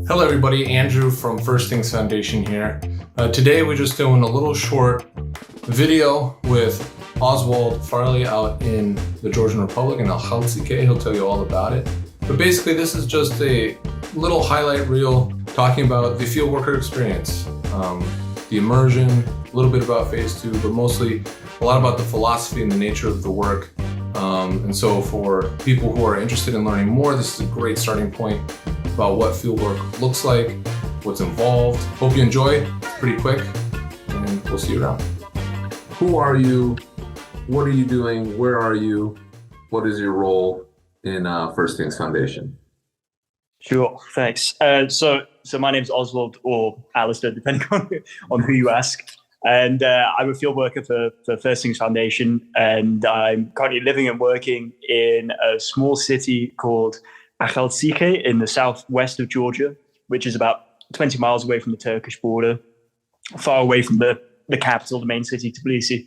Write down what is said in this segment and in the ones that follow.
Hello everybody, Andrew from First Things Foundation here. Today we're just doing a little short video with Oswald Farley out in the Georgian Republic in Helsinki. He'll tell you all about it. But basically this is just a little highlight reel talking about the field worker experience, the immersion, a little bit about phase 2, but mostly a lot about the philosophy and the nature of the work. And so for people who are interested in learning more, this is a great starting point about what fieldwork looks like, what's involved. Hope you enjoy. It's pretty quick, and we'll see you around. Who are you? What are you doing? Where are you? What is your role in First Things Foundation? Sure, thanks. So my name's Oswald or Alistair, depending on who you ask. And I'm a field worker for First Things Foundation, and I'm currently living and working in a small city called Helsinki in the southwest of Georgia, which is about 20 miles away from the Turkish border, far away from the capital, the main city, Tbilisi.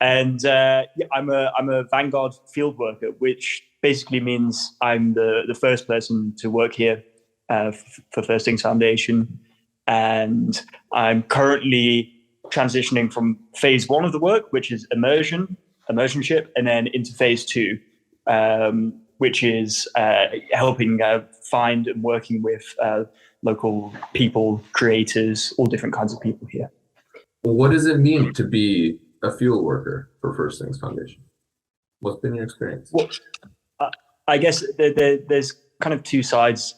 And I'm a vanguard field worker, which basically means I'm the first person to work here for First Things Foundation. And I'm currently transitioning from phase 1 of the work, which is immersionship, and then into phase 2, which is helping find and working with local people, creators, all different kinds of people here. What does it mean to be a field worker for First Things Foundation? What's been your experience? Well, I guess there's kind of two sides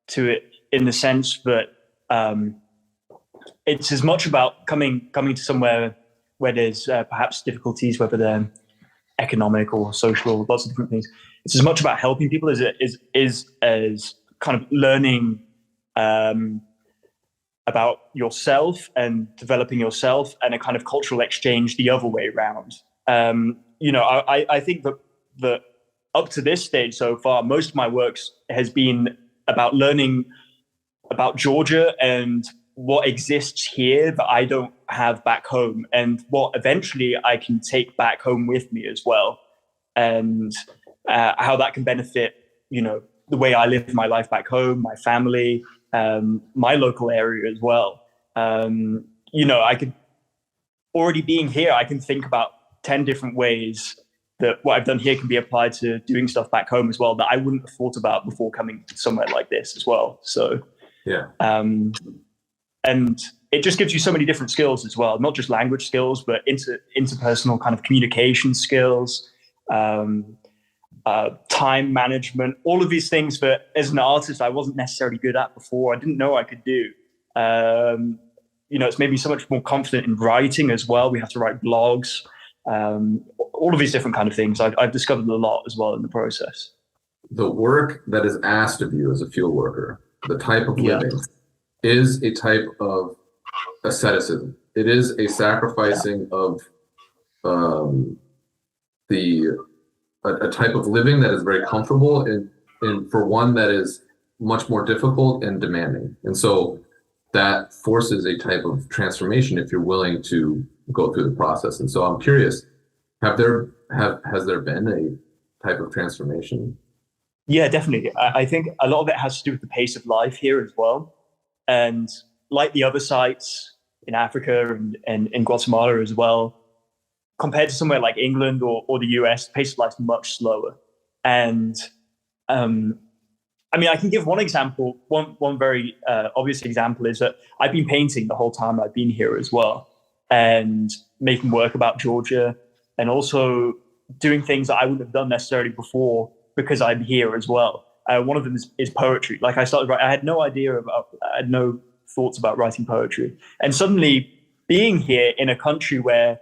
to it, in the sense that it's as much about coming to somewhere where there's perhaps difficulties, whether they're economic or social, lots of different things. It's as much about helping people as it is as kind of learning about yourself and developing yourself, and a kind of cultural exchange the other way around. I think that up to this stage so far, most of my work has been about learning about Georgia and what exists here that I don't have back home, and what eventually I can take back home with me as well, and how that can benefit, the way I live my life back home, my family, my local area as well. I could, already being here, I can think about 10 different ways that what I've done here can be applied to doing stuff back home as well that I wouldn't have thought about before coming somewhere like this as well. So, yeah. And it just gives you so many different skills as well, not just language skills, but interpersonal kind of communication skills, time management, all of these things that as an artist, I wasn't necessarily good at before. I didn't know I could do. It's made me so much more confident in writing as well. We have to write blogs, all of these different kind of things. I've discovered a lot as well in the process. The work that is asked of you as a field worker, the type of living, is a type of asceticism. It is a sacrificing of a type of living that is very comfortable and for one that is much more difficult and demanding. And so that forces a type of transformation if you're willing to go through the process. And so I'm curious, has there been a type of transformation? Yeah, definitely. I think a lot of it has to do with the pace of life here as well. And like the other sites in Africa and in Guatemala as well, compared to somewhere like England or the US, the pace of life is much slower. And I can give one example. One very obvious example is that I've been painting the whole time I've been here as well, and making work about Georgia, and also doing things that I wouldn't have done necessarily before because I'm here as well. One of them is poetry. Like I started writing, I had no thoughts about writing poetry. And suddenly being here in a country where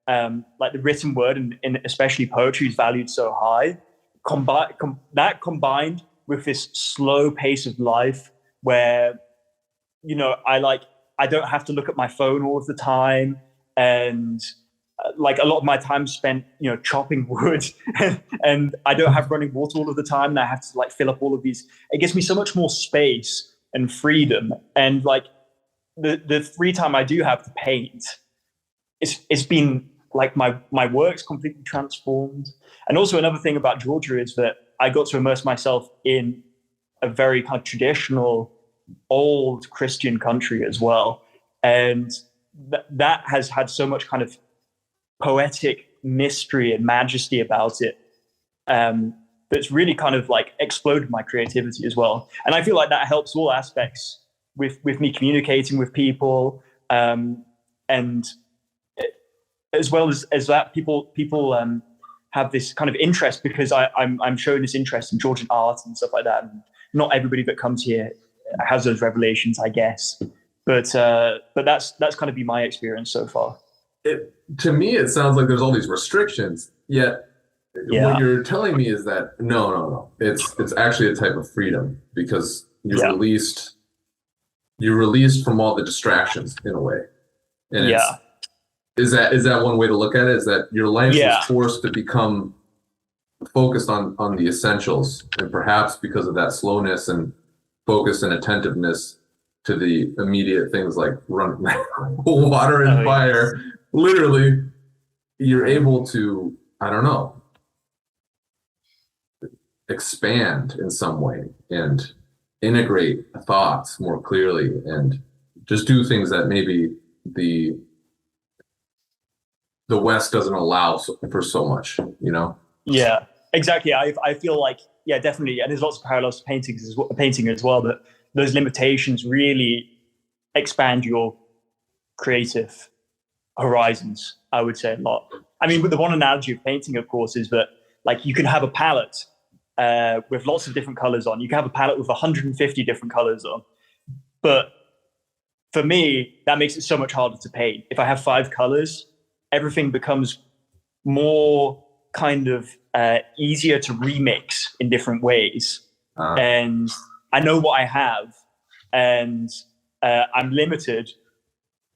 like the written word and especially poetry is valued so high, that combined with this slow pace of life where, I don't have to look at my phone all of the time, and like a lot of my time spent, chopping wood, and I don't have running water all of the time, and I have to fill up all of these. It gives me so much more space and freedom, and the free time I do have to paint, it's been like my work's completely transformed. And also another thing about Georgia is that I got to immerse myself in a very kind of traditional old Christian country as well. And that has had so much kind of poetic mystery and majesty about it, that's really kind of like exploded my creativity as well. And I feel like that helps all aspects with me communicating with people, and as well as that people have this kind of interest, because I'm showing this interest in Georgian art and stuff like that. And not everybody that comes here has those revelations, I guess. But that's kind of been my experience so far. To me, it sounds like there's all these restrictions, yet what you're telling me is that no. It's actually a type of freedom, because you're released from all the distractions in a way. And is that one way to look at it? Is that your life was forced to become focused on the essentials, and perhaps because of that slowness and focus and attentiveness to the immediate things like water and fire, literally, you're able to, I don't know, expand in some way and integrate thoughts more clearly and just do things that maybe the West doesn't allow for so much, you know? Yeah, exactly. I feel like, yeah, definitely. And there's lots of parallels to painting as well, but those limitations really expand your creative horizons, I would say a lot. I mean, with the one analogy of painting, of course, is that like you can have a palette with lots of different colors on. You can have a palette with 150 different colors on. But for me, that makes it so much harder to paint. If I have 5 colors, everything becomes more kind of easier to remix in different ways. And I know what I have, and I'm limited,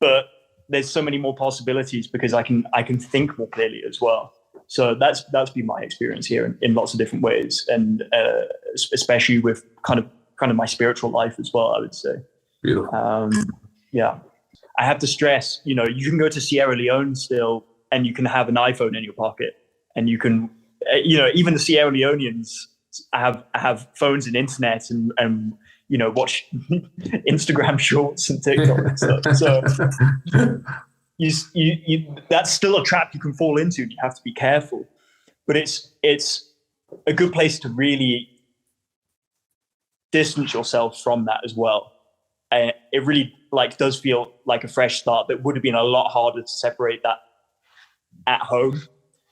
but there's so many more possibilities because I can think more clearly as well. So that's been my experience here in lots of different ways, and especially with kind of my spiritual life as well, I would say. Beautiful. Yeah, I have to stress, you can go to Sierra Leone still, and you can have an iPhone in your pocket, and you can, even the Sierra Leoneans have phones and internet and watch Instagram shorts and TikTok and stuff. So you that's still a trap you can fall into. You have to be careful, but it's a good place to really distance yourself from that as well. It really does feel like a fresh start that would have been a lot harder to separate that at home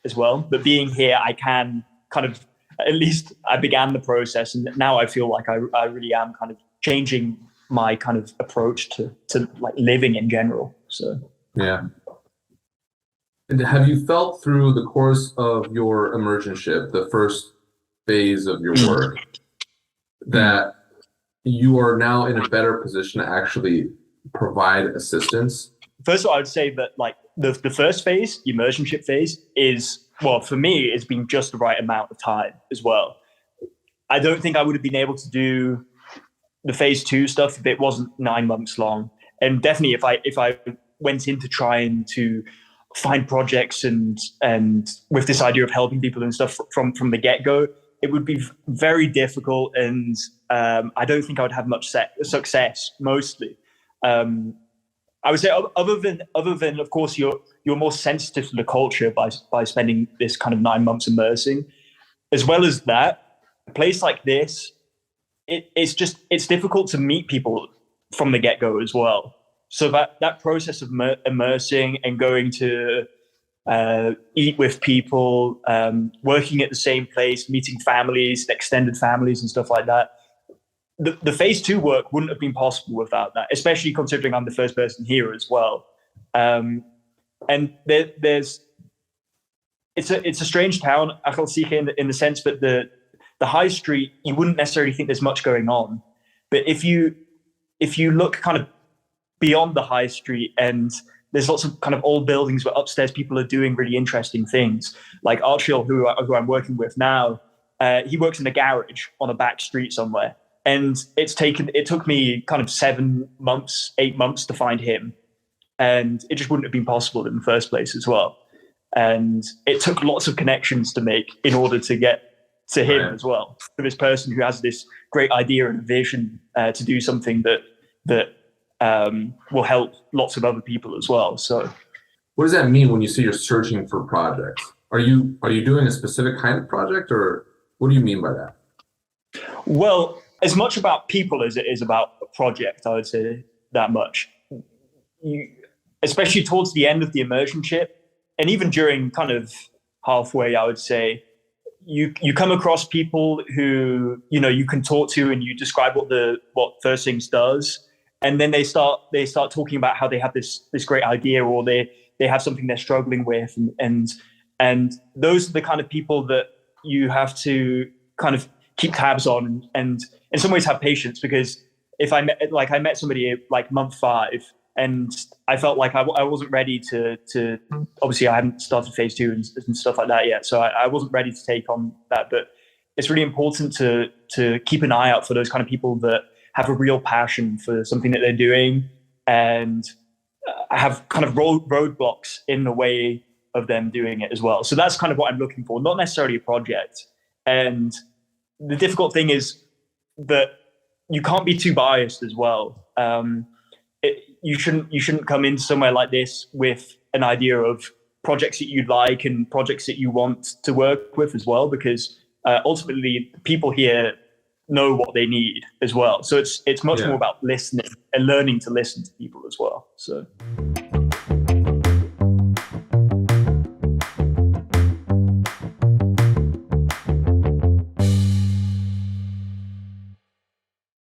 as well. But being here, I can kind of, at least I began the process, and now I feel like I really am kind of changing my kind of approach to like living in general. So yeah. And have you felt through the course of your immersionship, the first phase of your work, that you are now in a better position to actually provide assistance? First of all, I would say that the first phase, the immersionship phase, is, well, for me, it's been just the right amount of time as well. I don't think I would have been able to do the phase 2 stuff if it wasn't 9 months long. And definitely if I went into trying to find projects and with this idea of helping people and stuff from the get-go, it would be very difficult, and I don't think I would have much success mostly. I would say other than of course you're more sensitive to the culture by spending this kind of 9 months immersing. As well as that, a place like this, it's difficult to meet people from the get-go as well. So that process of immersing and going to eat with people, working at the same place, meeting families, extended families and stuff like that. The phase 2 work wouldn't have been possible without that, especially considering I'm the first person here as well. And it's a strange town, Akhalsike, in the sense that the high street, you wouldn't necessarily think there's much going on. But if you look kind of beyond the high street, and there's lots of kind of old buildings where upstairs people are doing really interesting things. Like Archil, who I'm working with now, he works in a garage on a back street somewhere. And it took me kind of 7 months, 8 months to find him. And it just wouldn't have been possible in the first place as well. And it took lots of connections to make in order to get to him Right. as well, for this person who has this great idea and vision to do something that will help lots of other people as well. So, What does that mean when you say you're searching for projects? Are you doing a specific kind of project, or what do you mean by that? well, as much about people as it is about a project, I would say that much. Especially towards the end of the immersion trip, and even during kind of halfway, I would say, you come across people who you can talk to, and you describe what First Things does, and then they start talking about how they have this great idea, or they have something they're struggling with, and those are the kind of people that you have to kind of keep tabs on, and in some ways have patience, because if I met somebody like month 5, and I felt like I wasn't ready to obviously I hadn't started phase 2 and stuff like that yet, so I wasn't ready to take on that. But it's really important to keep an eye out for those kind of people that have a real passion for something that they're doing, and have kind of roadblocks in the way of them doing it as well. So that's kind of what I'm looking for, not necessarily a project. And the difficult thing is that you can't be too biased as well. You shouldn't come into somewhere like this with an idea of projects that you'd like and projects that you want to work with as well, because ultimately people here know what they need as well. So it's much more about listening and learning to listen to people as well. So